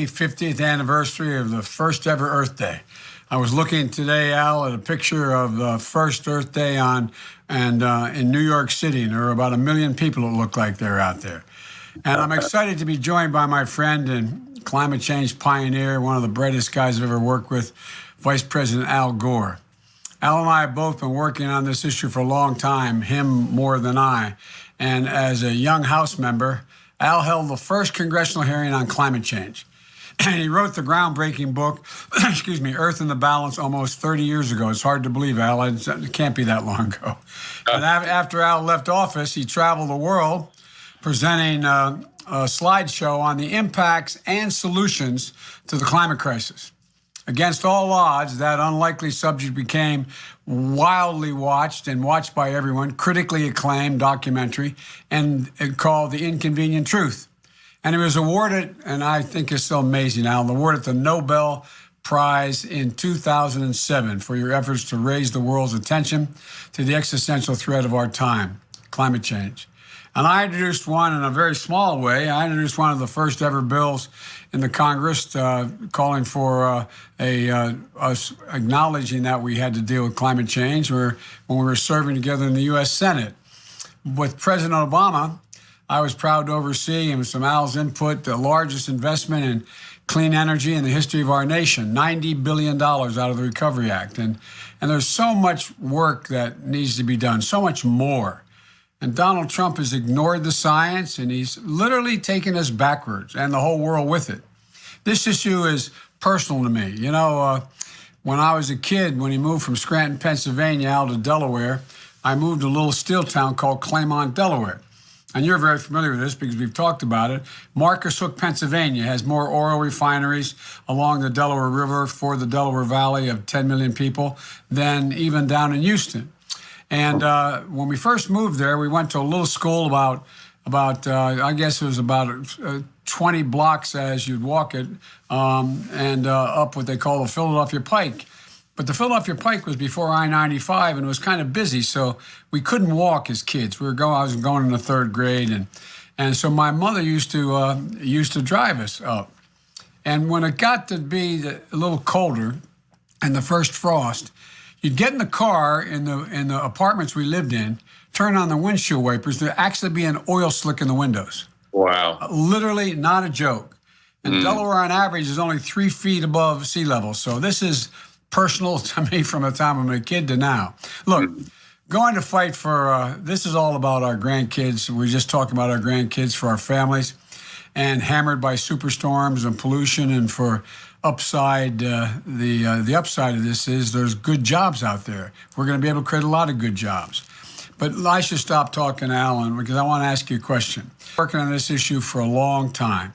50th anniversary of the first ever Earth Day. I was looking today, Al, at a picture of the first Earth Day in New York City, and there were about 1 million people that look like they're out there. And I'm excited to be joined by my friend and climate change pioneer, one of the brightest guys I've ever worked with, Vice President Al Gore. Al and I have both been working on this issue for a long time, him more than I. And as a young House member, Al held the first congressional hearing on climate change. And he wrote the groundbreaking book, Earth in the Balance, almost 30 years ago. It's hard to believe, Al. It can't be that long ago. And after Al left office, he traveled the world presenting a slideshow on the impacts and solutions to the climate crisis. Against all odds, that unlikely subject became wildly watched and watched by everyone, critically acclaimed documentary, and called The Inconvenient Truth. And he was awarded, and I think it's so amazing, Al, awarded the Nobel Prize in 2007 for your efforts to raise the world's attention to the existential threat of our time, climate change. And I introduced one in a very small way. I introduced one of the first ever bills in the Congress calling for us acknowledging that we had to deal with climate change when we were serving together in the U.S. Senate. With President Obama, I was proud to oversee, and with some Al's input, the largest investment in clean energy in the history of our nation, $90 billion out of the Recovery Act. And there's so much work that needs to be done, so much more. And Donald Trump has ignored the science, and he's literally taken us backwards, and the whole world with it. This issue is personal to me. You know, when I was a kid, when he moved from Scranton, Pennsylvania, out to Delaware, I moved to a little steel town called Claymont, Delaware. And you're very familiar with this because we've talked about it. Marcus Hook, Pennsylvania has more oil refineries along the Delaware River for the Delaware Valley of 10 million people than even down in Houston. And when we first moved there, we went to a little school about I guess it was about 20 blocks as you'd walk it, and up what they call the Philadelphia Pike. But the Philadelphia Pike was before I-95, and it was kind of busy, so we couldn't walk as kids. I was going in the third grade, and so my mother used to drive us up. And when it got to be a little colder, and the first frost, you'd get in the car in the apartments we lived in, turn on the windshield wipers. There'd actually be an oil slick in the windows. Wow! Literally, not a joke. And Delaware, on average, is only 3 feet above sea level. So this is personal to me from the time I'm a kid to now. Look, going to fight for, this is all about our grandkids. We're just talking about our grandkids, for our families, and hammered by superstorms and pollution. And for upside, the upside of this is there's good jobs out there. We're going to be able to create a lot of good jobs. But I should stop talking, Alan, because I want to ask you a question. Working on this issue for a long time.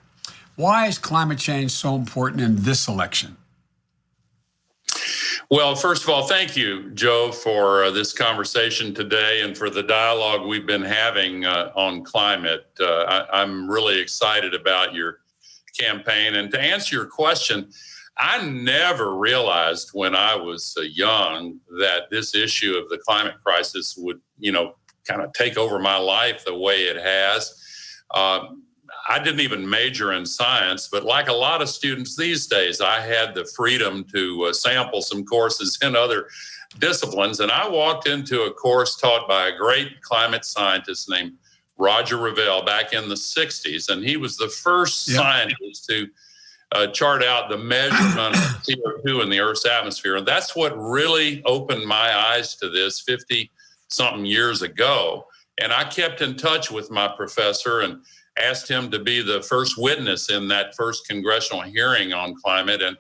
Why is climate change so important in this election? Well, first of all, thank you, Joe, for this conversation today and for the dialogue we've been having on climate. I'm really excited about your campaign. And to answer your question, I never realized when I was young that this issue of the climate crisis would, kind of take over my life the way it has. I didn't even major in science, but like a lot of students these days, I had the freedom to sample some courses in other disciplines. And I walked into a course taught by a great climate scientist named Roger Revelle back in the 60s. And he was the first scientist to chart out the measurement of CO2 in the Earth's atmosphere. And that's what really opened my eyes to this 50-something years ago. And I kept in touch with my professor and asked him to be the first witness in that first congressional hearing on climate. And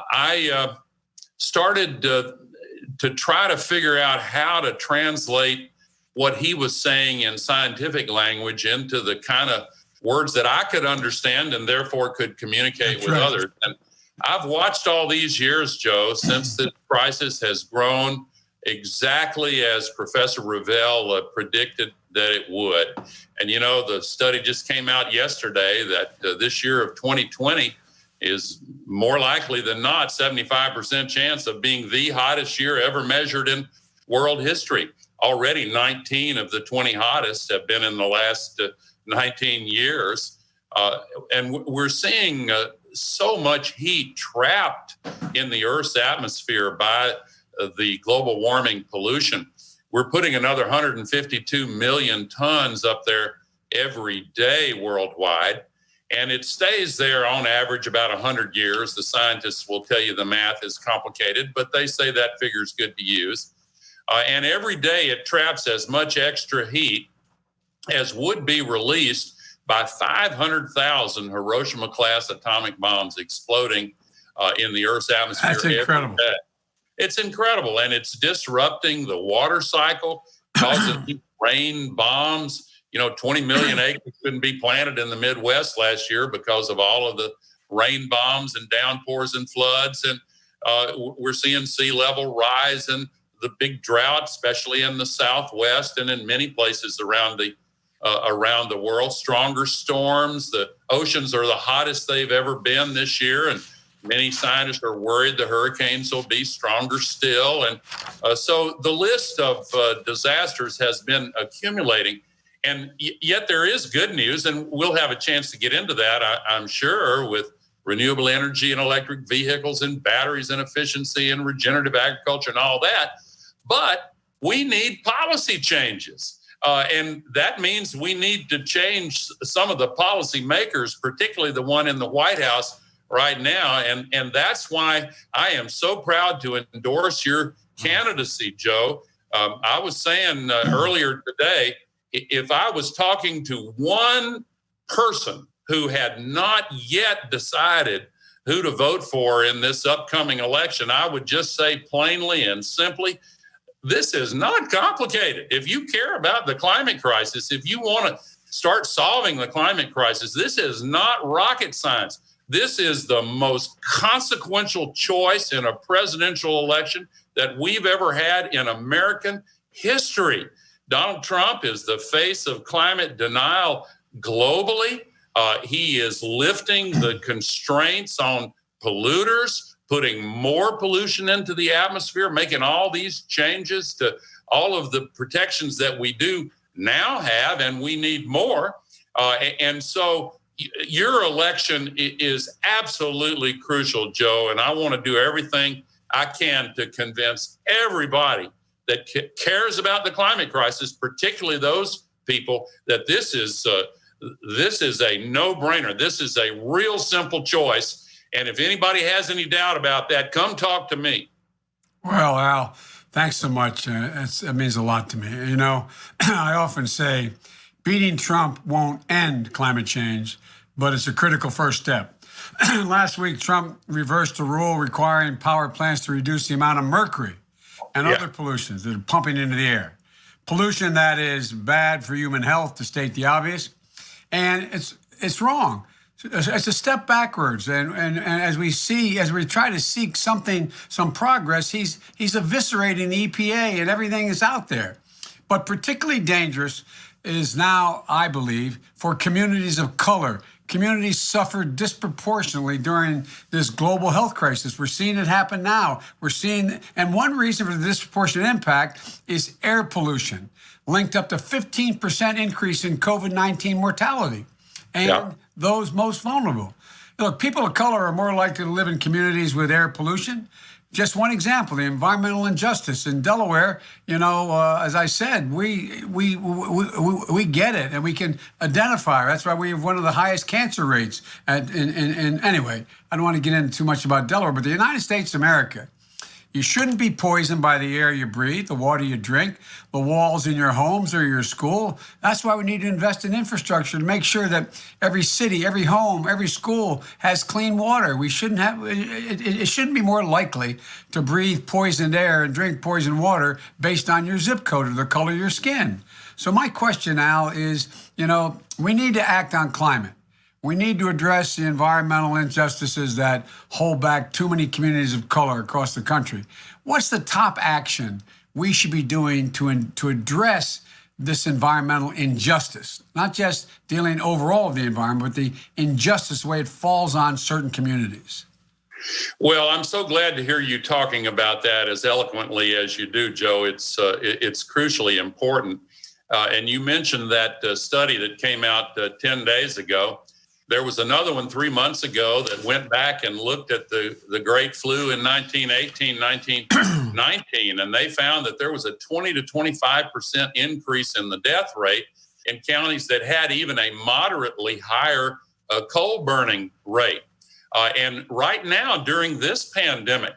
I started to try to figure out how to translate what he was saying in scientific language into the kind of words that I could understand and therefore could communicate with others. And I've watched all these years, Joe, since the crisis has grown exactly as Professor Revelle predicted that it would. And, the study just came out yesterday that this year of 2020 is more likely than not 75% chance of being the hottest year ever measured in world history. Already 19 of the 20 hottest have been in the last 19 years. And we're seeing so much heat trapped in the Earth's atmosphere by the global warming pollution. We're putting another 152 million tons up there every day worldwide, and it stays there on average about 100 years. The scientists will tell you the math is complicated, but they say that figure is good to use. And every day it traps as much extra heat as would be released by 500,000 Hiroshima-class atomic bombs exploding in the Earth's atmosphere. That's incredible. Every day. It's incredible, and it's disrupting the water cycle, causing rain bombs. 20 million acres couldn't be planted in the Midwest last year because of all of the rain bombs and downpours and floods. And we're seeing sea level rise and the big drought, especially in the Southwest and in many places around the world. Stronger storms. The oceans are the hottest they've ever been this year, and many scientists are worried the hurricanes will be stronger still. And so the list of disasters has been accumulating. And yet there is good news, and we'll have a chance to get into that, I'm sure, with renewable energy and electric vehicles and batteries and efficiency and regenerative agriculture and all that. But we need policy changes. And that means we need to change some of the policy makers, particularly the one in the White House right now. And that's why I am so proud to endorse your candidacy, Joe. I was saying earlier today, if I was talking to one person who had not yet decided who to vote for in this upcoming election, I would just say plainly and simply, this is not complicated. If you care about the climate crisis, if you want to start solving the climate crisis, this is not rocket science. This is the most consequential choice in a presidential election that we've ever had in American history. Donald Trump is the face of climate denial globally. He is lifting the constraints on polluters, putting more pollution into the atmosphere, making all these changes to all of the protections that we do now have, and we need more. And so your election is absolutely crucial, Joe, and I want to do everything I can to convince everybody that cares about the climate crisis, particularly those people, that this is a no-brainer. This is a real simple choice. And if anybody has any doubt about that, come talk to me. Well, Al, thanks so much. It means a lot to me. I often say beating Trump won't end climate change, but it's a critical first step. Last week, Trump reversed a rule requiring power plants to reduce the amount of mercury and other pollutions that are pumping into the air. Pollution that is bad for human health, to state the obvious. And it's wrong. It's a step backwards. And as we try to seek some progress, he's eviscerating the EPA and everything that's out there. But particularly dangerous is now, I believe, for communities of color. Communities suffered disproportionately during this global health crisis. We're seeing it happen now. And one reason for the disproportionate impact is air pollution, linked up to 15% increase in COVID-19 mortality and those most vulnerable. Look, people of color are more likely to live in communities with air pollution. Just one example, the environmental injustice in Delaware. As I said, we get it and we can identify. That's why we have one of the highest cancer rates. Anyway, I don't want to get into too much about Delaware, but the United States of America, you shouldn't be poisoned by the air you breathe, the water you drink, the walls in your homes or your school. That's why we need to invest in infrastructure to make sure that every city, every home, every school has clean water. We shouldn't have it shouldn't be more likely to breathe poisoned air and drink poisoned water based on your zip code or the color of your skin. So my question, Al, is, we need to act on climate. We need to address the environmental injustices that hold back too many communities of color across the country. What's the top action we should be doing to address this environmental injustice? Not just dealing overall with the environment, but the injustice, the way it falls on certain communities. Well, I'm so glad to hear you talking about that as eloquently as you do, Joe. It's crucially important. And you mentioned that study that came out 10 days ago. There was another one 3 months ago that went back and looked at the Great Flu in 1918, 1919, and they found that there was a 20 to 25% increase in the death rate in counties that had even a moderately higher coal burning rate. And right now, during this pandemic,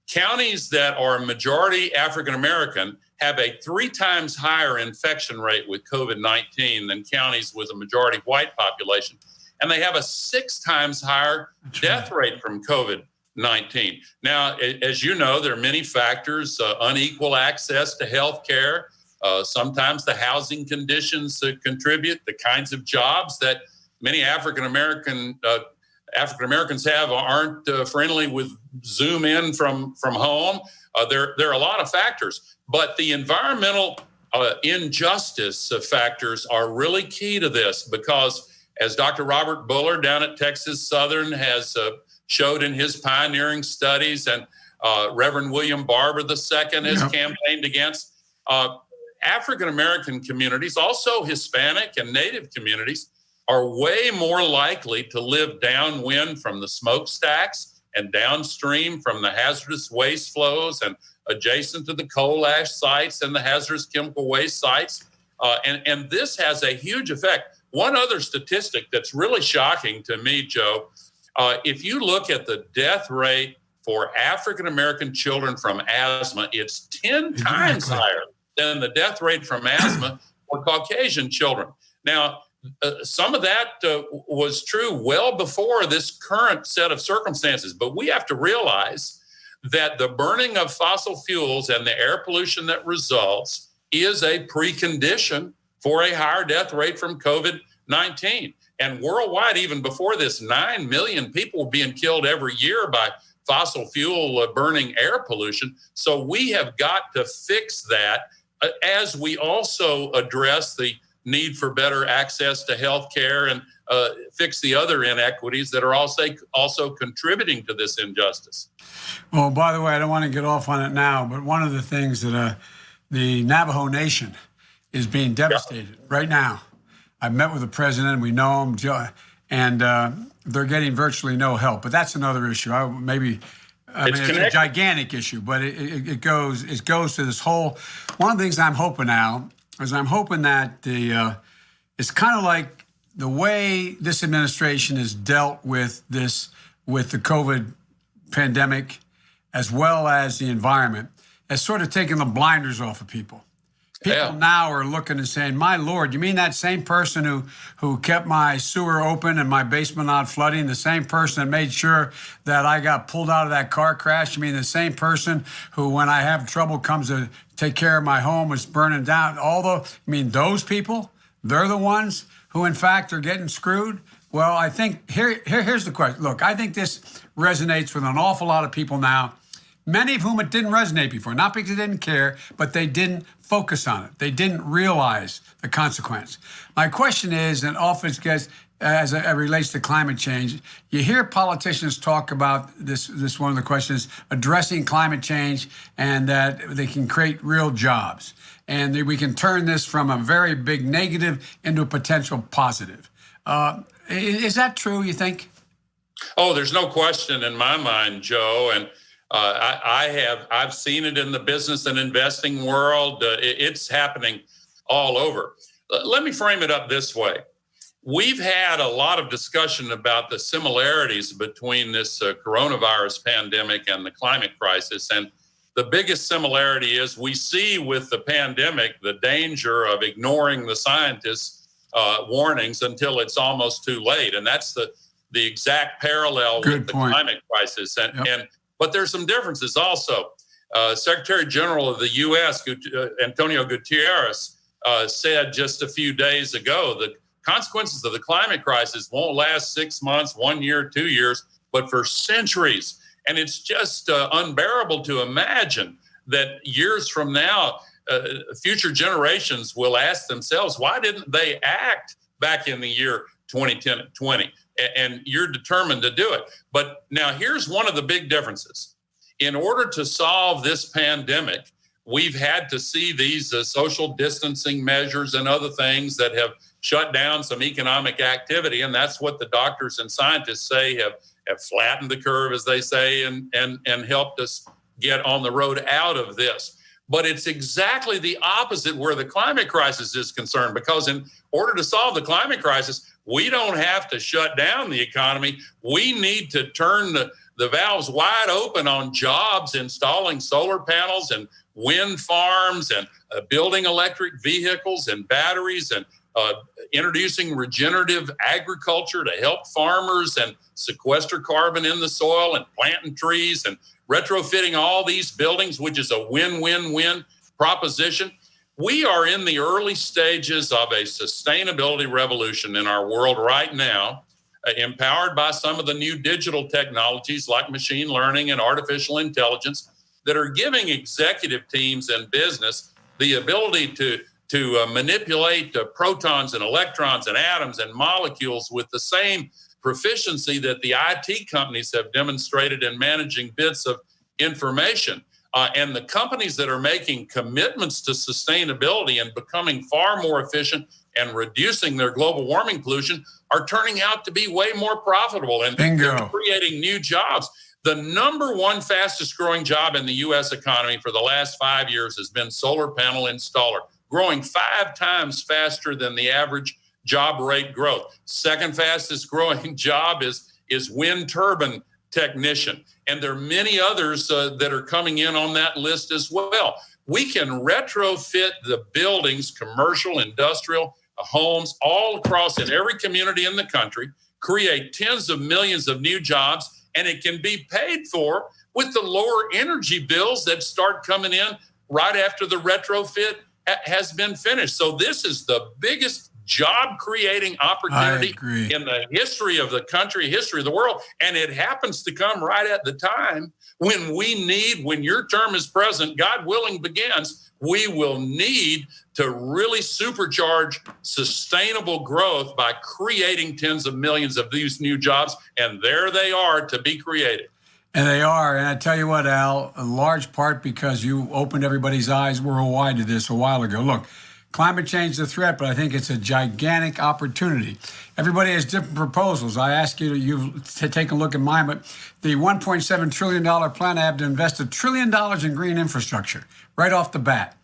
counties that are majority African American have a 3 times higher infection rate with COVID-19 than counties with a majority white population. And they have a 6 times higher death rate from COVID-19. Now, as you know, there are many factors, unequal access to health care. Sometimes the housing conditions that contribute, the kinds of jobs that many African Americans have aren't friendly with Zoom in from home. There are a lot of factors, but the environmental injustice factors are really key to this, because as Dr. Robert Buller down at Texas Southern has showed in his pioneering studies, and Reverend William Barber II has campaigned against, African American communities, also Hispanic and Native communities, are way more likely to live downwind from the smokestacks and downstream from the hazardous waste flows and adjacent to the coal ash sites and the hazardous chemical waste sites. And this has a huge effect. One other statistic that's really shocking to me, Joe, if you look at the death rate for African American children from asthma, it's 10 times higher than the death rate from asthma for Caucasian children. Now, some of that was true well before this current set of circumstances, but we have to realize that the burning of fossil fuels and the air pollution that results is a precondition for a higher death rate from COVID-19. And worldwide, even before this, 9 million people were being killed every year by fossil fuel burning air pollution. So we have got to fix that as we also address the need for better access to health care and fix the other inequities that are also contributing to this injustice. Well, by the way, I don't want to get off on it now, but one of the things that the Navajo Nation is being devastated right now. I've met with the president, we know him, and they're getting virtually no help. But that's another issue. It's a gigantic issue, but it goes to this whole. One of the things I'm hoping now is I'm hoping that it's kind of like the way this administration has dealt with the COVID pandemic, as well as the environment, has sort of taken the blinders off of people. People now are looking and saying, my Lord, you mean that same person who kept my sewer open and my basement not flooding, the same person that made sure that I got pulled out of that car crash? You mean the same person who, when I have trouble, comes to take care of my home, is burning down? Those people, they're the ones who, in fact, are getting screwed? Well, I think here's the question. Look, I think this resonates with an awful lot of people now, many of whom it didn't resonate before, not because they didn't care, but they didn't focus on it. They didn't realize the consequence. My question is, and often gets, as it relates to climate change, you hear politicians talk about this one of the questions, addressing climate change, and that they can create real jobs. And that we can turn this from a very big negative into a potential positive. Is that true, you think? Oh, there's no question in my mind, Joe. And I've seen it in the business and investing world. It's happening all over. Let me frame it up this way. We've had a lot of discussion about the similarities between this coronavirus pandemic and the climate crisis. And the biggest similarity is we see with the pandemic the danger of ignoring the scientists' warnings until it's almost too late. And that's the exact parallel with the climate crisis. But there's some differences also. Secretary General of the U.S., Antonio Guterres, said just a few days ago, the consequences of the climate crisis won't last 6 months, 1 year, 2 years, but for centuries. And it's just unbearable to imagine that years from now, future generations will ask themselves, why didn't they act back in the year 2020? And you're determined to do it. But now here's one of the big differences. In order to solve this pandemic, we've had to see these social distancing measures and other things that have shut down some economic activity. And that's what the doctors and scientists say have flattened the curve, as they say, and helped us get on the road out of this. But it's exactly the opposite where the climate crisis is concerned, because in order to solve the climate crisis, we don't have to shut down the economy. We need to turn the valves wide open on jobs, installing solar panels and wind farms and building electric vehicles and batteries and introducing regenerative agriculture to help farmers and sequester carbon in the soil and planting trees and retrofitting all these buildings, which is a win-win-win proposition. We are in the early stages of a sustainability revolution in our world right now, empowered by some of the new digital technologies like machine learning and artificial intelligence that are giving executive teams and business the ability to manipulate protons and electrons and atoms and molecules with the same proficiency that the IT companies have demonstrated in managing bits of information. And the companies that are making commitments to sustainability and becoming far more efficient and reducing their global warming pollution are turning out to be way more profitable and they're creating new jobs. The number one fastest growing job in the U.S. economy for the last 5 years has been solar panel installer, growing 5 times faster than the average job rate growth. Second fastest growing job is wind turbine technician. And there are many others that are coming in on that list as well. We can retrofit the buildings, commercial, industrial, homes, all across in every community in the country, create tens of millions of new jobs, and it can be paid for with the lower energy bills that start coming in right after the retrofit has been finished. So this is the biggest job creating opportunity in the history of the country, history of the world. And it happens to come right at the time when your term as president, God willing, begins, we will need to really supercharge sustainable growth by creating tens of millions of these new jobs. And there they are to be created. And they are. And I tell you what, Al, in large part because you opened everybody's eyes worldwide to this a while ago. Look, climate change is a threat, but I think it's a gigantic opportunity. Everybody has different proposals. I ask you to take a look at mine, but the $1.7 trillion plan, I have to invest $1 trillion in green infrastructure right off the bat.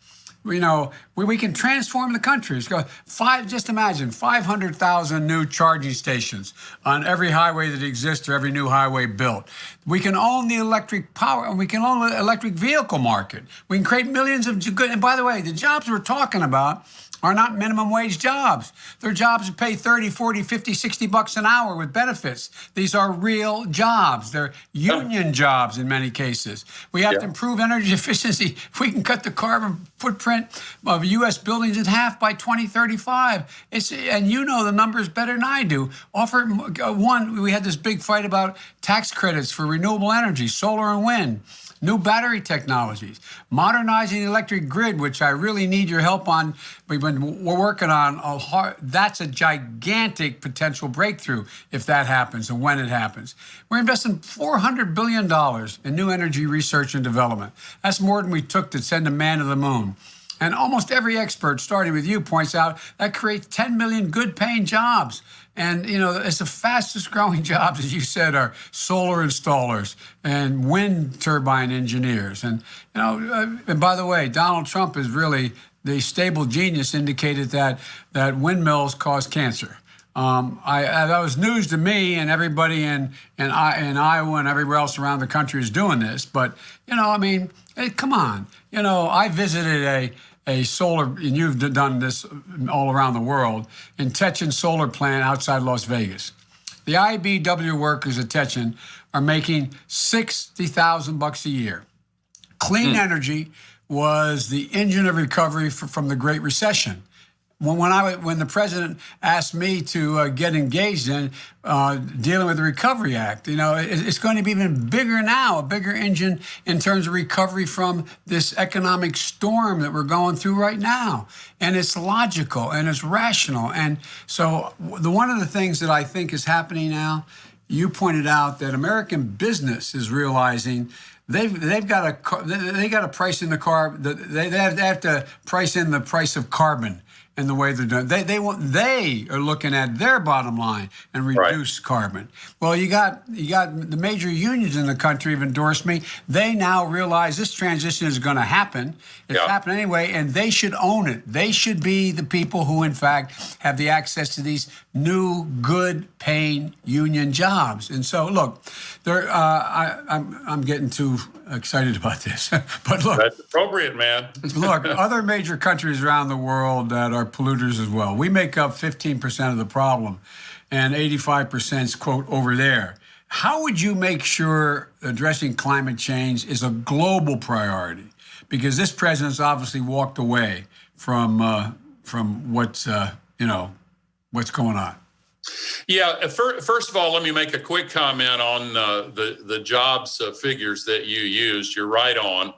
You know, we can transform the country. Just imagine 500,000 new charging stations on every highway that exists or every new highway built. We can own the electric power and we can own the electric vehicle market. We can create millions of good. And by the way, the jobs we're talking about are not minimum wage jobs. They're jobs that pay 30, 40, 50, 60 bucks an hour with benefits. These are real jobs. They're union jobs in many cases. We have to improve energy efficiency. If we can cut the carbon footprint of U.S. buildings in half by 2035. And you know the numbers better than I do. We had this big fight about tax credits for renewable energy, solar and wind. New battery technologies, modernizing the electric grid, which I really need your help on. We're working on that's a gigantic potential breakthrough if that happens and when it happens. We're investing $400 billion in new energy research and development. That's more than we took to send a man to the moon. And almost every expert, starting with you, points out that creates 10 million good-paying jobs. And, you know, it's the fastest growing jobs, as you said, are solar installers and wind turbine engineers. And, you know, and by the way, Donald Trump is really the stable genius indicated that windmills cause cancer. That was news to me, and everybody in Iowa and everywhere else around the country is doing this. But, you know, I mean, hey, come on. You know, I visited a solar, and you've done this all around the world, in Techen solar plant outside Las Vegas. The IBW workers at Techen are making $60,000 a year. Clean energy was the engine of recovery from the Great Recession. When the president asked me to get engaged in dealing with the Recovery Act, you know, it's going to be even bigger now, a bigger engine in terms of recovery from this economic storm that we're going through right now. And it's logical and it's rational. And so one of the things that I think is happening now, you pointed out that American business is realizing they've got to price in the they have to price in the price of carbon in the way they're doing. They are looking at their bottom line and reduce carbon. Well, you got the major unions in the country have endorsed me. They now realize this transition is going to happen. It's happening anyway, and they should own it. They should be the people who, in fact, have the access to these new, good-paying union jobs. And so, look, I'm getting too excited about this, but look, that's appropriate, man. look, other major countries around the world that are polluters as well. We make up 15% of the problem, and 85% is, quote, over there. How would you make sure addressing climate change is a global priority? Because this president's obviously walked away from what's going on. Yeah, first of all, let me make a quick comment on the jobs figures that you used. You're right on.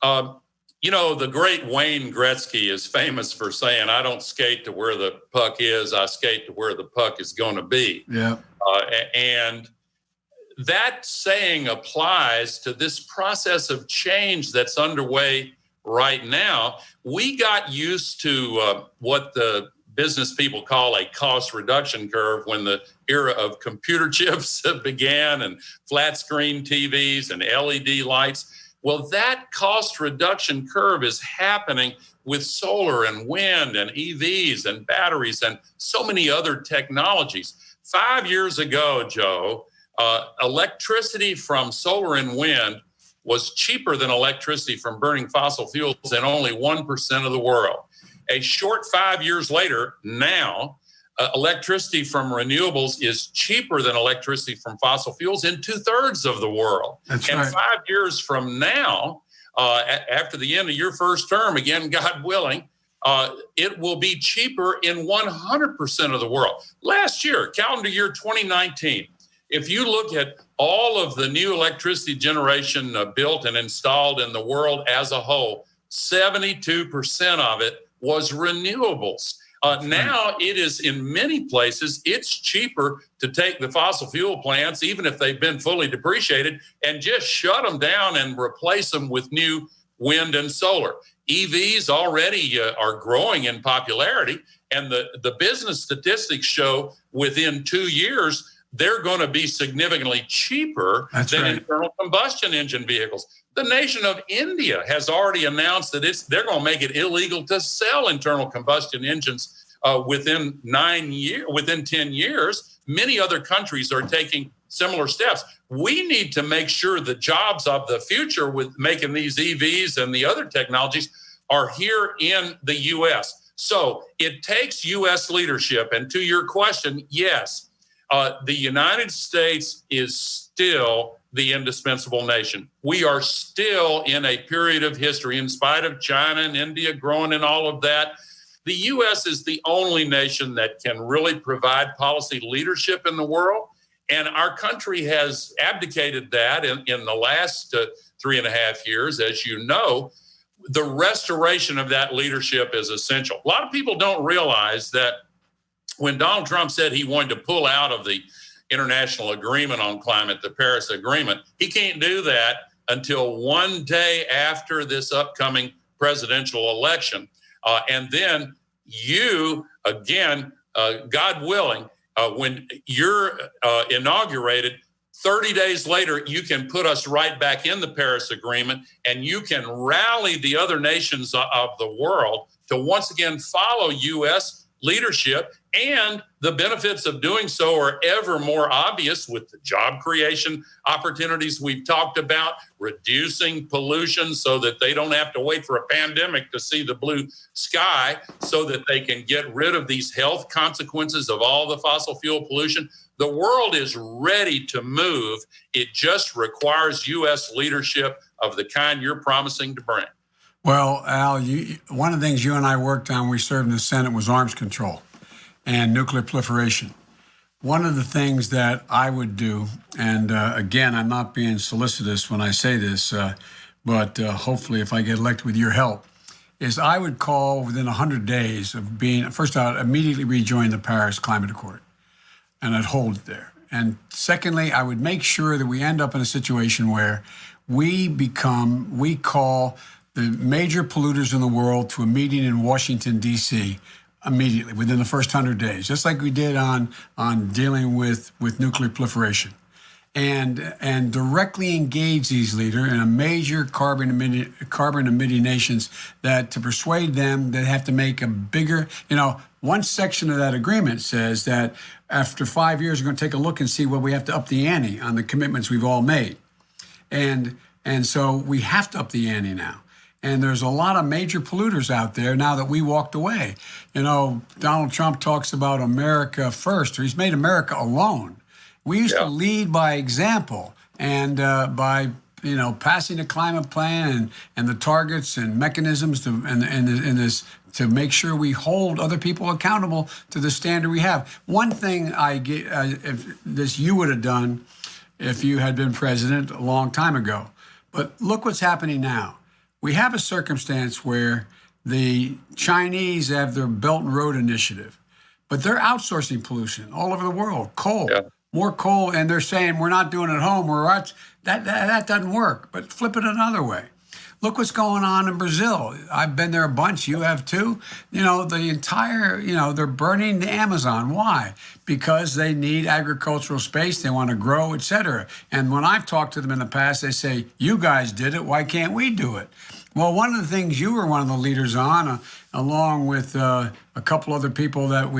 The great Wayne Gretzky is famous for saying, "I don't skate to where the puck is, I skate to where the puck is going to be." Yeah. And that saying applies to this process of change that's underway right now. We got used to what the business people call a cost reduction curve when the era of computer chips began and flat screen TVs and LED lights. Well, that cost reduction curve is happening with solar and wind and EVs and batteries and so many other technologies. 5 years ago, Joe, electricity from solar and wind was cheaper than electricity from burning fossil fuels in only 1% of the world. A short 5 years later, now, electricity from renewables is cheaper than electricity from fossil fuels in 2/3 of the world. That's and right. 5 years from now, after the end of your first term, again, God willing, it will be cheaper in 100% of the world. Last year, calendar year 2019, if you look at all of the new electricity generation built and installed in the world as a whole, 72% of it was renewables. Now it is in many places, it's cheaper to take the fossil fuel plants, even if they've been fully depreciated, and just shut them down and replace them with new wind and solar. EVs already are growing in popularity, and the business statistics show within 2 years, they're going to be significantly cheaper than internal combustion engine vehicles. The nation of India has already announced that they're going to make it illegal to sell internal combustion engines within 10 years. Many other countries are taking similar steps. We need to make sure the jobs of the future with making these EVs and the other technologies are here in the U.S. So it takes U.S. leadership. And to your question, yes, the United States is still the indispensable nation. We are still in a period of history, in spite of China and India growing and all of that. The U.S. is the only nation that can really provide policy leadership in the world. And our country has abdicated that in the last 3.5 years. As you know, the restoration of that leadership is essential. A lot of people don't realize that when Donald Trump said he wanted to pull out of the international agreement on climate, the Paris Agreement, he can't do that until one day after this upcoming presidential election. And then you, again, God willing, when you're inaugurated, 30 days later, you can put us right back in the Paris Agreement, and you can rally the other nations of the world to once again follow U.S. leadership. And the benefits of doing so are ever more obvious with the job creation opportunities we've talked about, reducing pollution so that they don't have to wait for a pandemic to see the blue sky, so that they can get rid of these health consequences of all the fossil fuel pollution. The world is ready to move. It just requires U.S. leadership of the kind you're promising to bring. Well, Al, one of the things you and I worked on, we served in the Senate, was arms control and nuclear proliferation. One of the things that I would do, and again, I'm not being solicitous when I say this, but hopefully if I get elected with your help, is I would call within 100 days of being, first I'd immediately rejoin the Paris Climate Accord, and I'd hold it there. And secondly, I would make sure that we end up in a situation where we call the major polluters in the world to a meeting in Washington, D.C., immediately within the first 100 days, just like we did on dealing with nuclear proliferation. And directly engage these leaders in a major carbon emitting nations, that to persuade them they have to make a bigger, one section of that agreement says that after 5 years, we're going to take a look and see where we have to up the ante on the commitments we've all made. And so we have to up the ante now. And there's a lot of major polluters out there now that we walked away. Donald Trump talks about America first, or he's made America alone. We used to lead by example, and by passing the climate plan and the targets and mechanisms to make sure we hold other people accountable to the standard we have. One thing you would have done if you had been president a long time ago, but look what's happening now. We have a circumstance where the Chinese have their Belt and Road Initiative, but they're outsourcing pollution all over the world. Coal. Yeah. More coal, and they're saying we're not doing it at home. That doesn't work. But flip it another way. Look what's going on in Brazil. I've been there a bunch. You have too. The entire, they're burning the Amazon. Why? Because they need agricultural space. They want to grow, et cetera. And when I've talked to them in the past, they say, you guys did it. Why can't we do it? Well, one of the things you were one of the leaders on, along with a couple other people that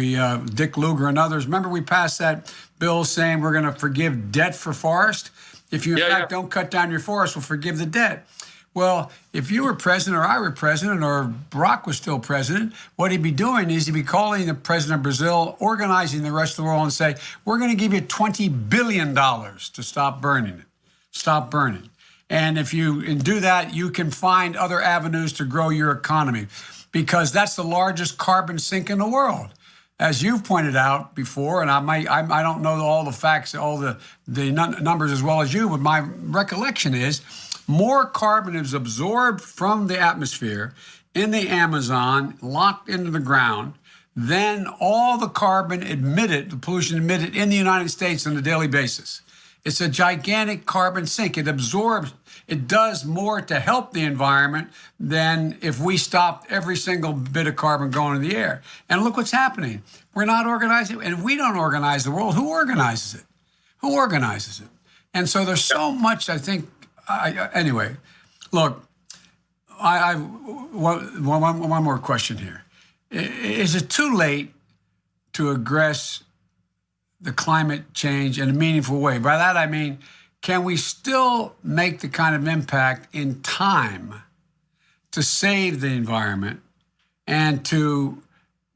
Dick Lugar and others, remember we passed that bill saying we're going to forgive debt for forest? If you, in fact, don't cut down your forest, we'll forgive the debt. Well, if you were president or I were president or Barack was still president, what he'd be doing is he'd be calling the president of Brazil, organizing the rest of the world and say, we're going to give you $20 billion to stop burning it. Stop burning. And if you do that, you can find other avenues to grow your economy, because that's the largest carbon sink in the world. As you've pointed out before, and I don't know all the facts, all the numbers as well as you, but my recollection is more carbon is absorbed from the atmosphere in the Amazon, locked into the ground, than all the carbon emitted, the pollution emitted in the United States on a daily basis. It's a gigantic carbon sink. It absorbs, it does more to help the environment than if we stopped every single bit of carbon going in the air. And look what's happening. We're not organizing, and we don't organize the world. Who organizes it? Who organizes it? And so there's so much, I think, anyway, look, one more question here. Is it too late to address the climate change in a meaningful way? By that, I mean, can we still make the kind of impact in time to save the environment and to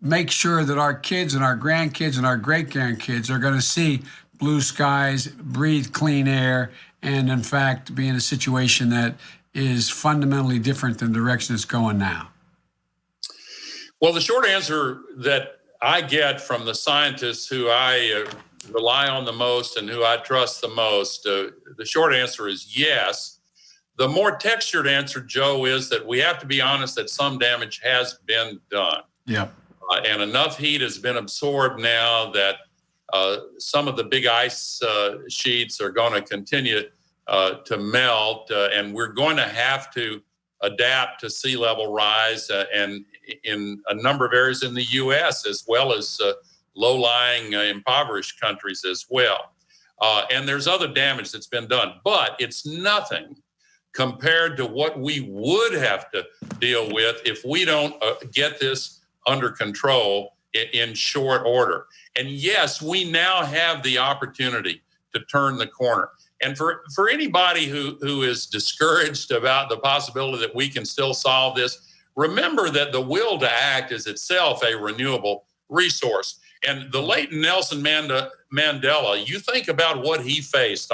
make sure that our kids and our grandkids and our great-grandkids are going to see blue skies, breathe clean air, and in fact be in a situation that is fundamentally different than the direction it's going now? Well, the short answer that I get from the scientists who I rely on the most and who I trust the most, the short answer is yes. The more textured answer, Joe, is that we have to be honest that some damage has been done. Yep. And enough heat has been absorbed now that some of the big ice sheets are going to continue to melt, and we're going to have to adapt to sea level rise and in a number of areas in the U.S. as well as low-lying impoverished countries as well. And there's other damage that's been done, but it's nothing compared to what we would have to deal with if we don't get this under control in short order. And yes, we now have the opportunity to turn the corner. And for anybody who is discouraged about the possibility that we can still solve this, remember that the will to act is itself a renewable resource. And the late Nelson Mandela, you think about what he faced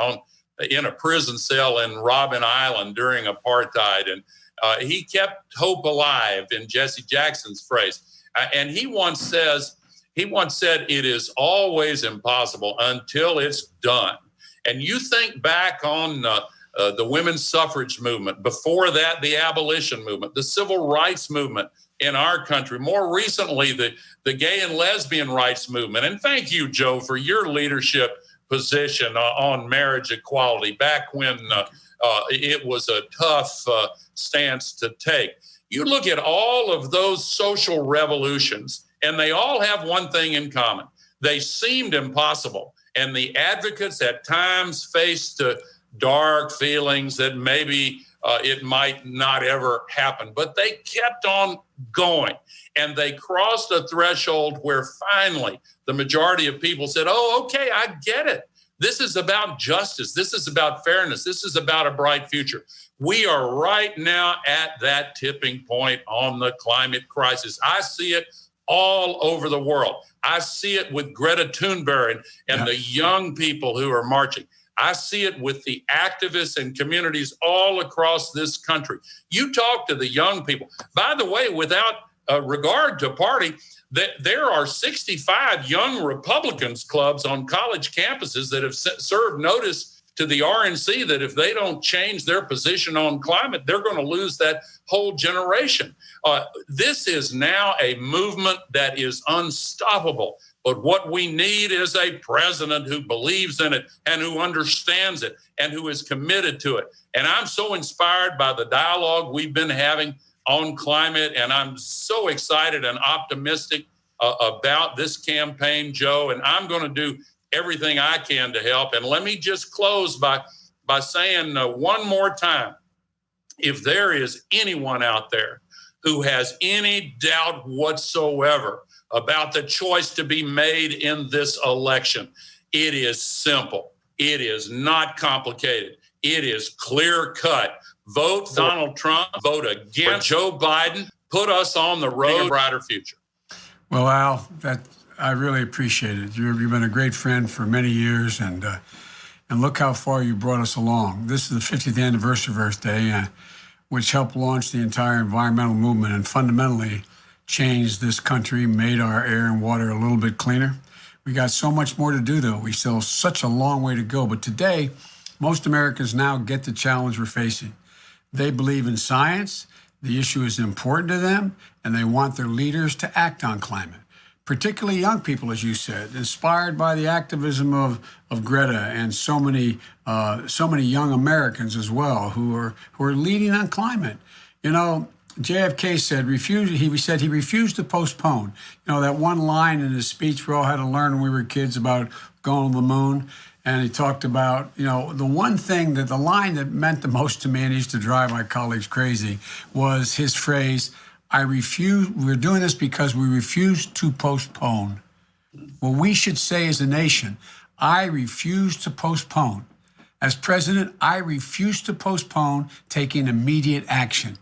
in a prison cell in Robben Island during apartheid, and he kept hope alive, in Jesse Jackson's phrase. And he once said, it is always impossible until it's done. And you think back on the women's suffrage movement, before that, the abolition movement, the civil rights movement in our country, more recently, the gay and lesbian rights movement. And thank you, Joe, for your leadership position on marriage equality back when it was a tough stance to take. You look at all of those social revolutions And they all have one thing in common. They seemed impossible. And the advocates at times faced dark feelings that maybe it might not ever happen, but they kept on going. And they crossed a threshold where finally the majority of people said, oh, okay, I get it. This is about justice. This is about fairness. This is about a bright future. We are right now at that tipping point on the climate crisis. I see it all over the world. I see it with Greta Thunberg and the young people who are marching. I see it with the activists and communities all across this country. You talk to the young people. By the way, without regard to party, there are 65 young Republicans clubs on college campuses that have served notice to the RNC that if they don't change their position on climate, they're going to lose that whole generation. This is now a movement that is unstoppable. But what we need is a president who believes in it and who understands it and who is committed to it. And I'm so inspired by the dialogue we've been having on climate, and I'm so excited and optimistic about this campaign, Joe, and I'm going to do everything I can to help. And let me just close by saying one more time, if there is anyone out there who has any doubt whatsoever about the choice to be made in this election, it is simple. It is not complicated. It is clear cut. Vote Donald Trump, vote against Joe Biden, put us on the road to a brighter future. Well, Al, I really appreciate it. You've been a great friend for many years, and look how far you brought us along. This is the 50th anniversary of Earth Day, which helped launch the entire environmental movement and fundamentally changed this country, made our air and water a little bit cleaner. We got so much more to do, though. We still have such a long way to go. But today, most Americans now get the challenge we're facing. They believe in science, the issue is important to them, and they want their leaders to act on climate. Particularly young people, as you said, inspired by the activism of Greta and so many young Americans as well who are leading on climate. You know, JFK said he refused to postpone. You know, that one line in his speech we all had to learn when we were kids about going to the moon. And he talked about, you know, the line that meant the most to me and used to drive my colleagues crazy was his phrase, we're doing this because we refuse to postpone. Well, we should say as a nation, I refuse to postpone. As president, I refuse to postpone taking immediate action.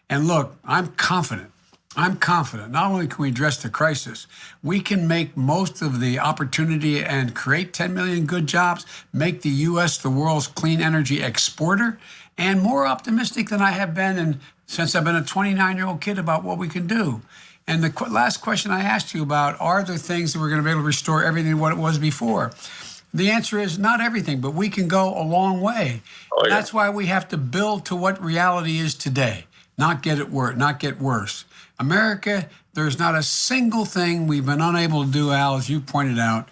And look, I'm confident. Not only can we address the crisis, we can make most of the opportunity and create 10 million good jobs, make the U.S. the world's clean energy exporter, and more optimistic than I have been since I've been a 29-year-old kid about what we can do. And the last question I asked you about, are there things that we're going to be able to restore everything what it was before? The answer is not everything, but we can go a long way. Oh, yeah. That's why we have to build to what reality is today, not get worse. America, there's not a single thing we've been unable to do, Al, as you pointed out,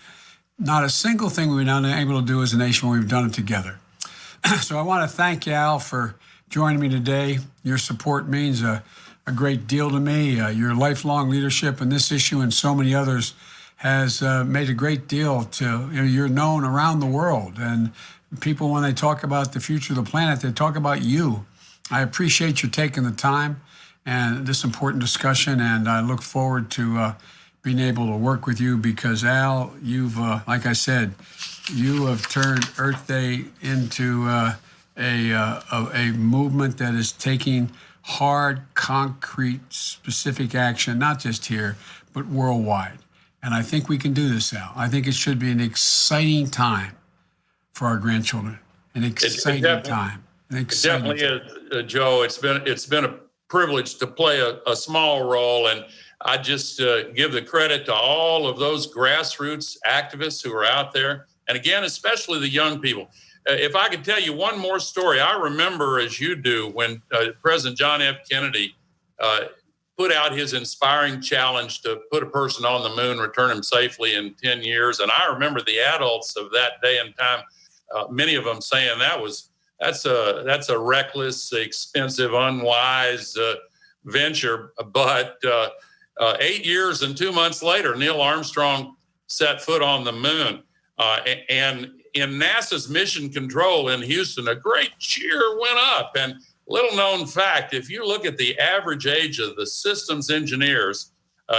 not a single thing we've been unable to do as a nation when we've done it together. So I want to thank you, Al, for joining me today. Your support means a great deal to me. Your lifelong leadership in this issue and so many others has made a great deal you're known around the world. And people, when they talk about the future of the planet, they talk about you. I appreciate you taking the time and this important discussion, and I look forward to being able to work with you because, Al, you've, like I said, you have turned Earth Day into a movement that is taking hard, concrete, specific action, not just here, but worldwide. And I think we can do this, Al. I think it should be an exciting time for our grandchildren. An exciting time. It definitely is, Joe. It's been a privilege to play a small role, and I just give the credit to all of those grassroots activists who are out there, and again, especially the young people. If I could tell you one more story, I remember, as you do, when President John F. Kennedy put out his inspiring challenge to put a person on the moon, return him safely in 10 years, and I remember the adults of that day and time, many of them saying that's a reckless, expensive, unwise venture. But 8 years and 2 months later, Neil Armstrong set foot on the moon. And in NASA's mission control in Houston, a great cheer went up. And little known fact, if you look at the average age of the systems engineers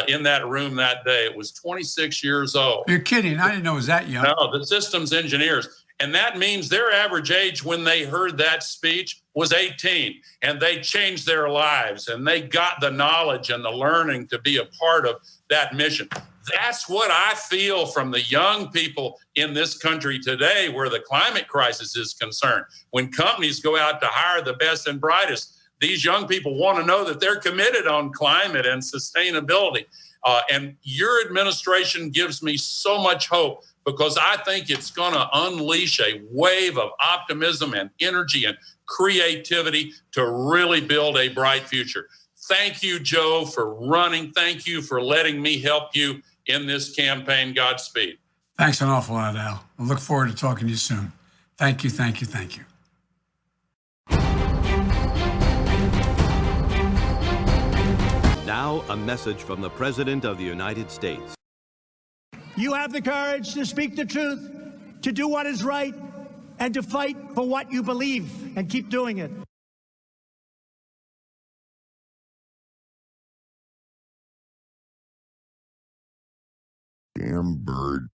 in that room that day, it was 26 years old. You're kidding. I didn't know it was that young. No, the systems engineers. And that means their average age when they heard that speech was 18. And they changed their lives and they got the knowledge and the learning to be a part of that mission. That's what I feel from the young people in this country today, where the climate crisis is concerned. When companies go out to hire the best and brightest, these young people want to know that they're committed on climate and sustainability. And your administration gives me so much hope, because I think it's going to unleash a wave of optimism and energy and creativity to really build a bright future. Thank you, Joe, for running. Thank you for letting me help you in this campaign. Godspeed. Thanks an awful lot, Al. I look forward to talking to you soon. Thank you, thank you, thank you. Now, a message from the President of the United States. You have the courage to speak the truth, to do what is right, and to fight for what you believe, and keep doing it. Damn bird.